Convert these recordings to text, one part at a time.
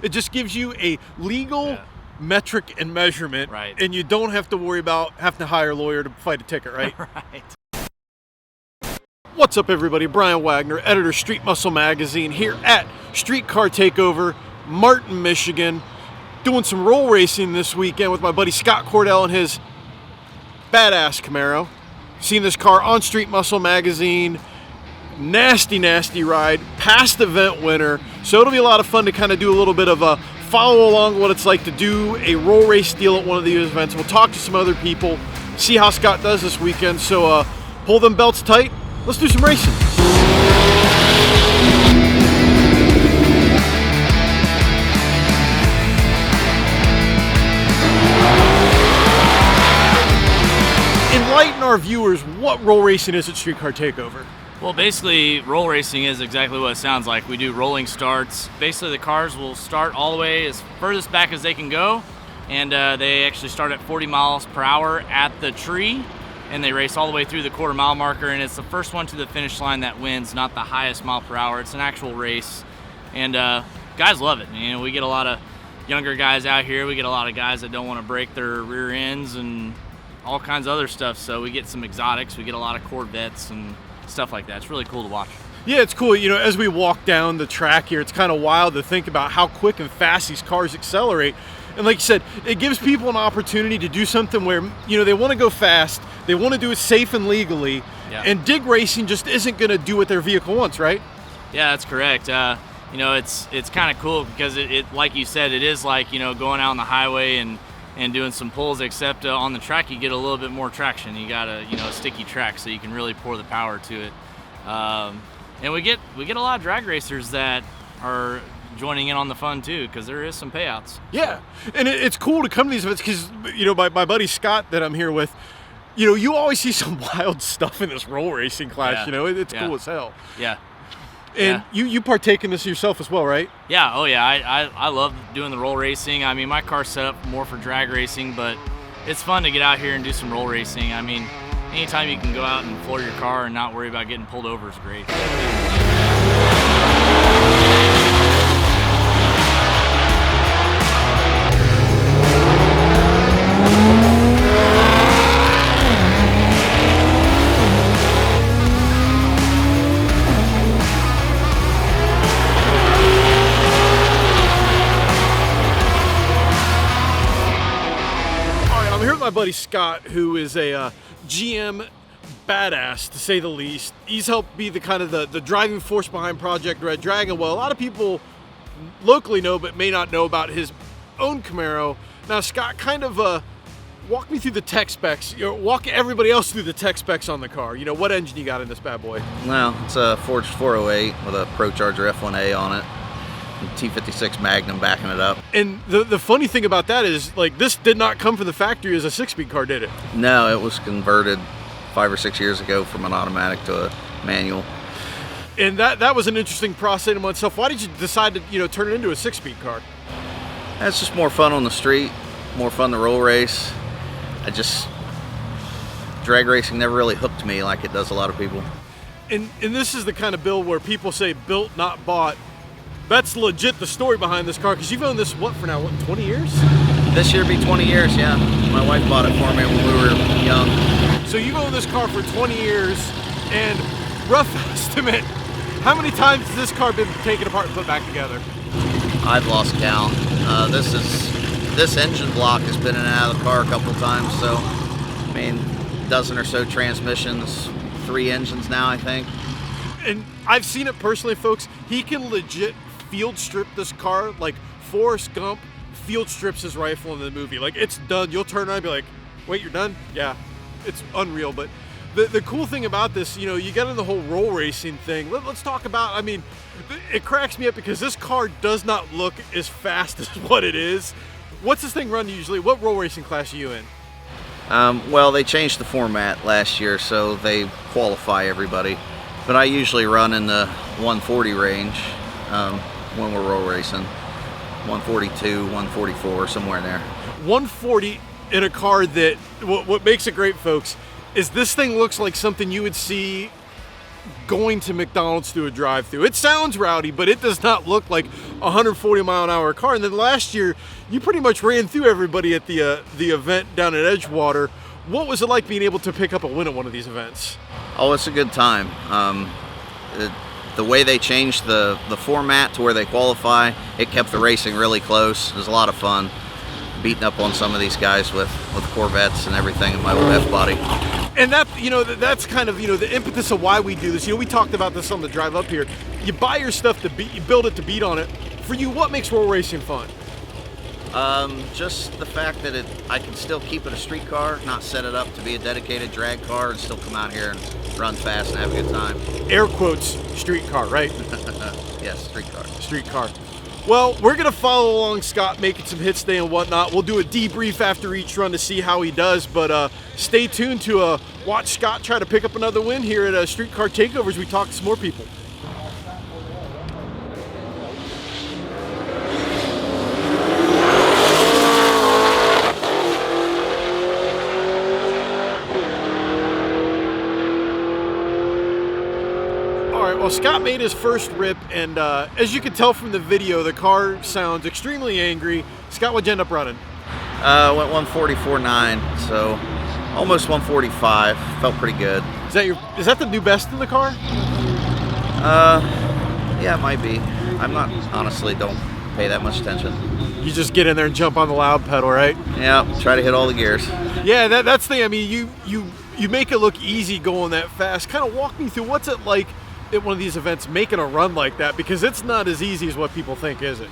It just gives you a legal metric and measurement, right? And you don't have to worry about having to hire a lawyer to fight a ticket, right? Right. What's up, everybody? Brian Wagner, editor, Street Muscle Magazine, here at Street Car Takeover, Martin, Michigan, doing some roll racing this weekend with my buddy Scott Cordell and his badass Camaro. Seen this car on Street Muscle Magazine. Nasty ride, past event winner. So it'll be a lot of fun to kind of do a little bit of a follow along what it's like to do a roll race deal at one of these events. We'll talk to some other people, see how Scott does this weekend. So pull them belts tight. Let's do some racing. Enlighten our viewers what roll racing is at Street Car Takeover. Well, basically, roll racing is exactly what it sounds like. We do rolling starts. Basically, the cars will start all the way as furthest back as they can go, and they actually start at 40 miles per hour at the tree, and they race all the way through the quarter-mile marker, and it's the first one to the finish line that wins, not the highest mile per hour. It's an actual race, and guys love it. You know, we get a lot of younger guys out here. We get a lot of guys that don't want to break their rear ends and all kinds of other stuff, so we get some exotics. We get a lot of Corvettes and stuff like that. It's really cool to watch. Yeah, it's cool. You know, as we walk down the track here, it's kind of wild to think about how quick and fast these cars accelerate. And like you said, it gives people an opportunity to do something where, you know, they want to go fast, they want to do it safe and legally, and dig racing just isn't going to do what their vehicle wants, right? Yeah, that's correct. You know, it's kind of cool because it, like you said, it is like, you know, going out on the highway and doing some pulls, except on the track you get a little bit more traction. You got a, you know, a sticky track, so you can really pour the power to it. And we get a lot of drag racers that are joining in on the fun too, because there is some payouts. Yeah, and it's cool to come to these events because, you know, my buddy Scott that I'm here with, you know, you always see some wild stuff in this roll racing class. Yeah. You know, it's cool as hell. Yeah. And you partake in this yourself as well, right? Yeah, oh yeah, I love doing the roll racing. I mean, my car's set up more for drag racing, but it's fun to get out here and do some roll racing. I mean, anytime you can go out and floor your car and not worry about getting pulled over is great. My buddy Scott, who is a GM badass to say the least. He's helped be the kind of the driving force behind Project Red Dragon. Well, a lot of people locally know but may not know about his own Camaro. Now, Scott, kind of walk me through the tech specs. You know, walk everybody else through the tech specs on the car. You know, what engine you got in this bad boy? Well, it's a forged 408 with a ProCharger F1A on it. T56 Magnum backing it up. And the funny thing about that is, like, this did not come from the factory as a 6-speed car, did it? No, it was converted 5 or 6 years ago from an automatic to a manual. And that was an interesting process in itself. Why did you decide to, you know, turn it into a 6-speed car? It's just more fun on the street, more fun to roll race. Drag racing never really hooked me like it does a lot of people. And this is the kind of build where people say built, not bought. That's legit the story behind this car, because you've owned this, what, for now, 20 years? This year be 20 years, yeah. My wife bought it for me when we were young. So you've owned this car for 20 years, and rough estimate, how many times has this car been taken apart and put back together? I've lost count. This engine block has been in and out of the car a couple times, so, I mean, a dozen or so transmissions, 3 engines now, I think. And I've seen it personally, folks. He can legit field strip this car like Forrest Gump field strips his rifle in the movie. Like, it's done. You'll turn around and be like, wait, you're done? Yeah, it's unreal. But the cool thing about this, you know, you get in the whole roll racing thing. Let's talk about, I mean, it cracks me up because this car does not look as fast as what it is. What's this thing run usually? What roll racing class are you in? Well, they changed the format last year, so they qualify everybody. But I usually run in the 140 range when we're roll racing. 142, 144, somewhere in there. 140 in a car that, what makes it great, folks, is this thing looks like something you would see going to McDonald's through a drive-thru. It sounds rowdy, but it does not look like 140-mile-an-hour car. And then last year, you pretty much ran through everybody at the event down at Edgewater. What was it like being able to pick up a win at one of these events? Oh, it's a good time. The way they changed the format to where they qualify, it kept the racing really close. It was a lot of fun beating up on some of these guys with Corvettes and everything in my old F-body. And that, that's kind of, the impetus of why we do this. We talked about this on the drive up here. You buy your stuff to beat, you build it to beat on it. For you, what makes roll racing fun? Just the fact that I can still keep it a street car, not set it up to be a dedicated drag car, and still come out here and run fast and have a good time. Air quotes, street car, right? Yes, street car. Street car. Well, we're going to follow along Scott making some hits today and whatnot. We'll do a debrief after each run to see how he does, but stay tuned to watch Scott try to pick up another win here at Street Car Takeover as we talk to some more people. Well, Scott made his first rip, and as you can tell from the video, the car sounds extremely angry. Scott, what'd you end up running? Went 144.9, so almost 145. Felt pretty good. Is that the new best in the car? Yeah, it might be. I'm not, honestly, don't pay that much attention. You just get in there and jump on the loud pedal, right? Yeah, try to hit all the gears. Yeah, that's the thing. I mean, you make it look easy going that fast. Kind of walk me through what's it like at one of these events making a run like that, because it's not as easy as what people think, is it?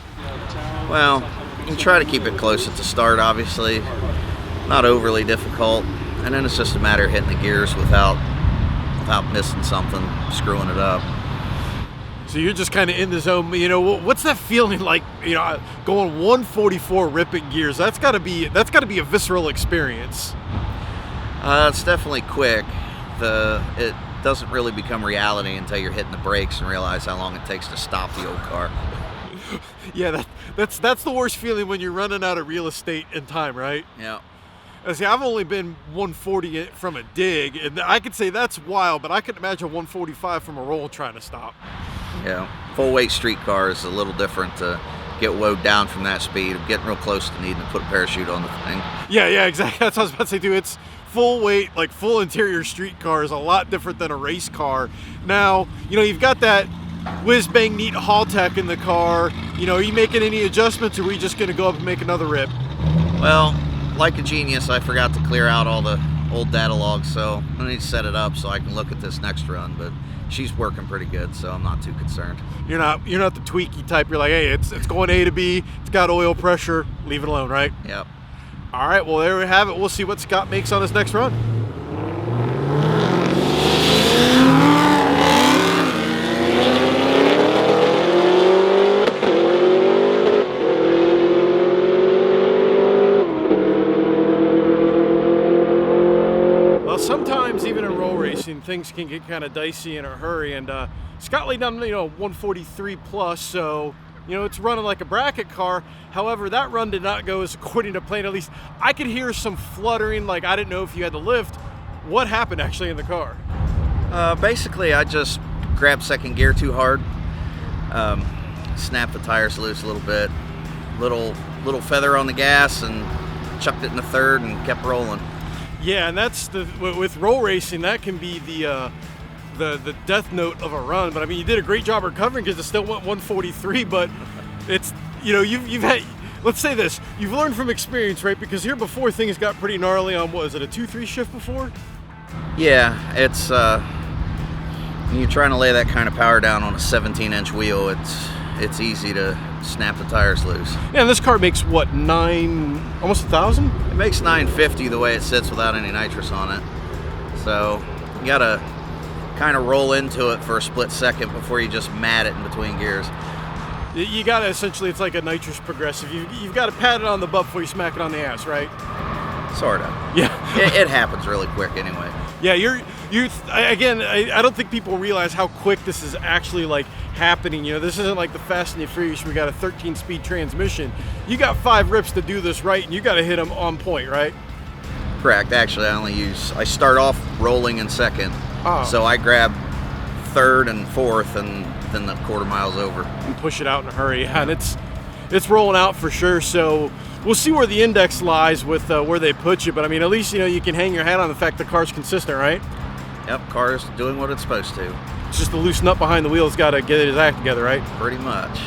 Well, you try to keep it close at the start, obviously. Not overly difficult. And then it's just a matter of hitting the gears without missing something, screwing it up. So you're just kind of in the zone. What's that feeling like, going 144 ripping gears? That's got to be a visceral experience. It's definitely quick. It doesn't really become reality until you're hitting the brakes and realize how long it takes to stop the old car. Yeah, that's the worst feeling when you're running out of real estate and time, right? Yeah. See, I've only been 140 from a dig, and I could say that's wild, but I could imagine 145 from a roll trying to stop. Yeah, full weight street car is a little different to get woed down from that speed. Getting real close to needing to put a parachute on the thing. Yeah, exactly. That's what I was about to say, too. It's full weight, like full interior street car is a lot different than a race car. Now, you've got that whiz-bang neat Haltech in the car. Are you making any adjustments, or are we just going to go up and make another rip? Well, like a genius, I forgot to clear out all the old data logs, so I need to set it up so I can look at this next run, but she's working pretty good, so I'm not too concerned. You're not the tweaky type. You're like, hey, it's going A to B, it's got oil pressure, leave it alone, right? Yep. All right, well, there we have it. We'll see what Scott makes on his next run. Well, sometimes even in roll racing, things can get kind of dicey in a hurry, and Scott laid down, 143 plus, so it's running like a bracket car. However, that run did not go as according to plan. At least I could hear some fluttering, like I didn't know if you had to lift. What happened actually in the car? Basically, I just grabbed second gear too hard, snapped the tires loose a little bit, little feather on the gas, and chucked it in the third and kept rolling. Yeah, and that's with roll racing, that can be the death note of a run. But I mean, you did a great job recovering because it still went 143. But it's you've had, let's say this, you've learned from experience, right? Because here before things got pretty gnarly on, what was it, a 2-3 shift before? Yeah, it's when you're trying to lay that kind of power down on a 17-inch wheel, it's easy to snap the tires loose. Yeah, and this car makes what, almost 1,000? It makes 950 the way it sits without any nitrous on it. So you gotta kind of roll into it for a split second before you just mat it in between gears. You gotta essentially, it's like a nitrous progressive. You've got to pat it on the butt before you smack it on the ass, right? Sort of. Yeah. It happens really quick anyway. Yeah, I don't think people realize how quick this is actually like happening. This isn't like the Fast and the Furious. We got a 13-speed transmission. You got 5 rips to do this right, and you got to hit them on point, right? Correct. Actually, I start off rolling in second, so I grab third and fourth and than the quarter miles over. And push it out in a hurry. Yeah, and it's rolling out for sure. So we'll see where the index lies with where they put you. But I mean, at least you can hang your hat on the fact the car's consistent, right? Yep, car's doing what it's supposed to. It's just the loose nut behind the wheel has got to get his act together, right? Pretty much.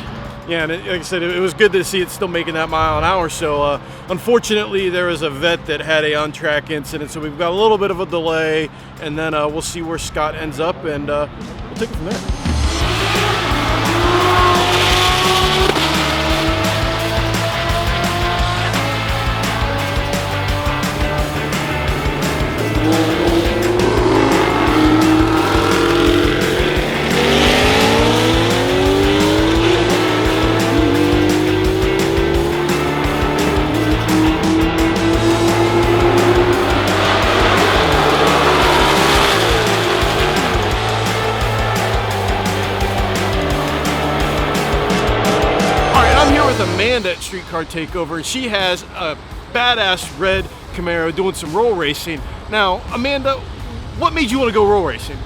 Yeah, and like I said, it was good to see it still making that mile an hour. So unfortunately, there was a vet that had a on-track incident, so we've got a little bit of a delay, and then we'll see where Scott ends up, and we'll take it from there. Amanda at Street Car Takeover, and she has a badass red Camaro doing some roll racing. Now, Amanda, what made you want to go roll racing?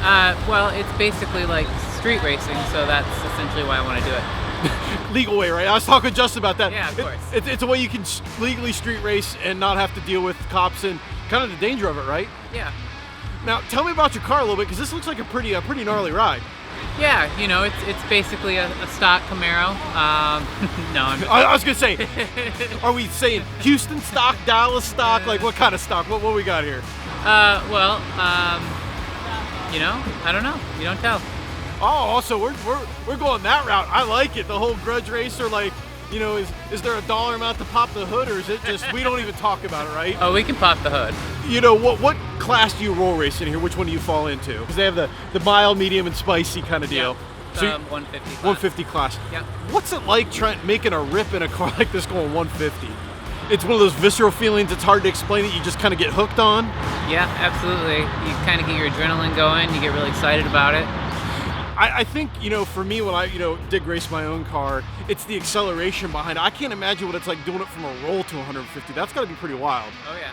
Well, it's basically like street racing, so that's essentially why I want to do it. Legal way, right? I was talking to Justin about that. Yeah, of course. It's a way you can legally street race and not have to deal with cops and kind of the danger of it, right? Yeah. Now, tell me about your car a little bit, because this looks like a pretty gnarly ride. Yeah, it's basically a stock Camaro. No, I was gonna say, are we saying Houston stock, Dallas stock? Like, what kind of stock? What we got here? Well, I don't know. You don't tell. Oh, so we're going that route. I like it. The whole grudge racer, like, is there a dollar amount to pop the hood, or is it just we don't even talk about it, right? Oh, we can pop the hood. What class do you roll race in here? Which one do you fall into? Because they have the mild, medium, and spicy kind of deal. Yeah. So 150 class. 150 class. Yep. What's it like making a rip in a car like this going 150? It's one of those visceral feelings. It's hard to explain that you just kind of get hooked on. Yeah, absolutely. You kind of get your adrenaline going. You get really excited about it. I think, for me, when I, dig race my own car, it's the acceleration behind it. I can't imagine what it's like doing it from a roll to 150. That's got to be pretty wild. Oh, yeah.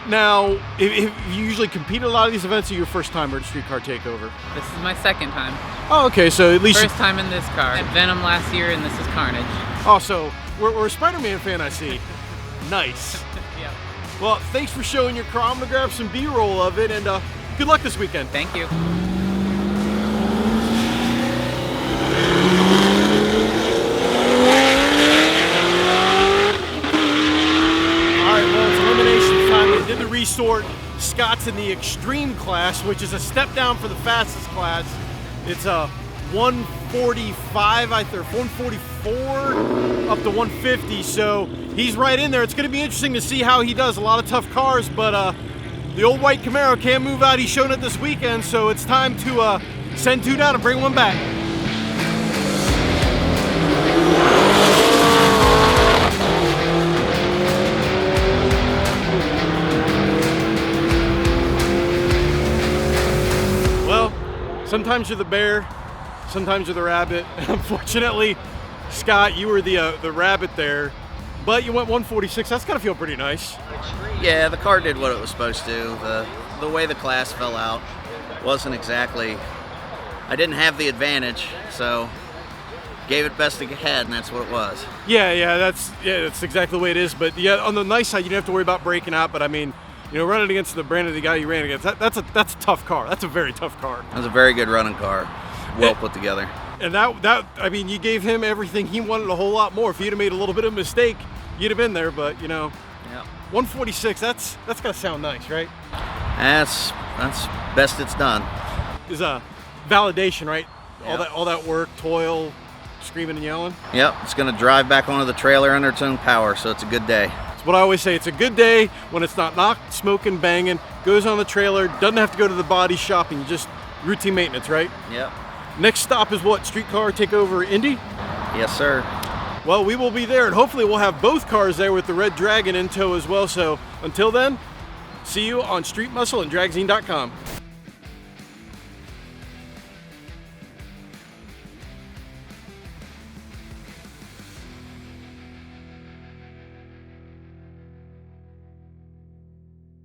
Now, if you usually compete at a lot of these events, or your first time at Street Car Takeover? This is my second time. Oh, okay, so at least... First time in this car. At Venom last year, and this is Carnage. Oh, so we're a Spider-Man fan, I see. Nice. Yeah. Well, thanks for showing your car. I'm going to grab some B-roll of it, and good luck this weekend. Thank you. Did the resort. Scott's in the extreme class, which is a step down for the fastest class. It's a 145, I think, 144 up to 150. So he's right in there. It's going to be interesting to see how he does. A lot of tough cars, but the old white Camaro can't move out. He's shown it this weekend, so it's time to send two down and bring one back. Sometimes you're the bear, sometimes you're the rabbit. Unfortunately, Scott, you were the rabbit there, but you went 146. That's gotta feel pretty nice. Yeah, the car did what it was supposed to. The way the class fell out wasn't exactly. I didn't have the advantage, so gave it best it had, and that's what it was. Yeah, that's exactly the way it is. But yeah, on the nice side, you don't have to worry about breaking out. But I mean, running against the brand of the guy you ran against, that's a tough car. That's a very tough car. It was a very good running car, well put together. And I mean, you gave him everything he wanted, a whole lot more. If you'd have made a little bit of a mistake, you'd have been there. But Yeah. 146, that's gotta sound nice, right? That's best it's done. Is a validation, right? Yep. All that work, toil, screaming and yelling. Yep, it's gonna drive back onto the trailer under its own power, so it's a good day. What I always say, it's a good day when it's not knocked, smoking, banging, goes on the trailer, doesn't have to go to the body shop, and just routine maintenance, right? Yep. Next stop is what, Street Car Takeover Indy? Yes, sir. Well, we will be there, and hopefully we'll have both cars there with the Red Dragon in tow as well. So until then, see you on Street Muscle and dragzine.com.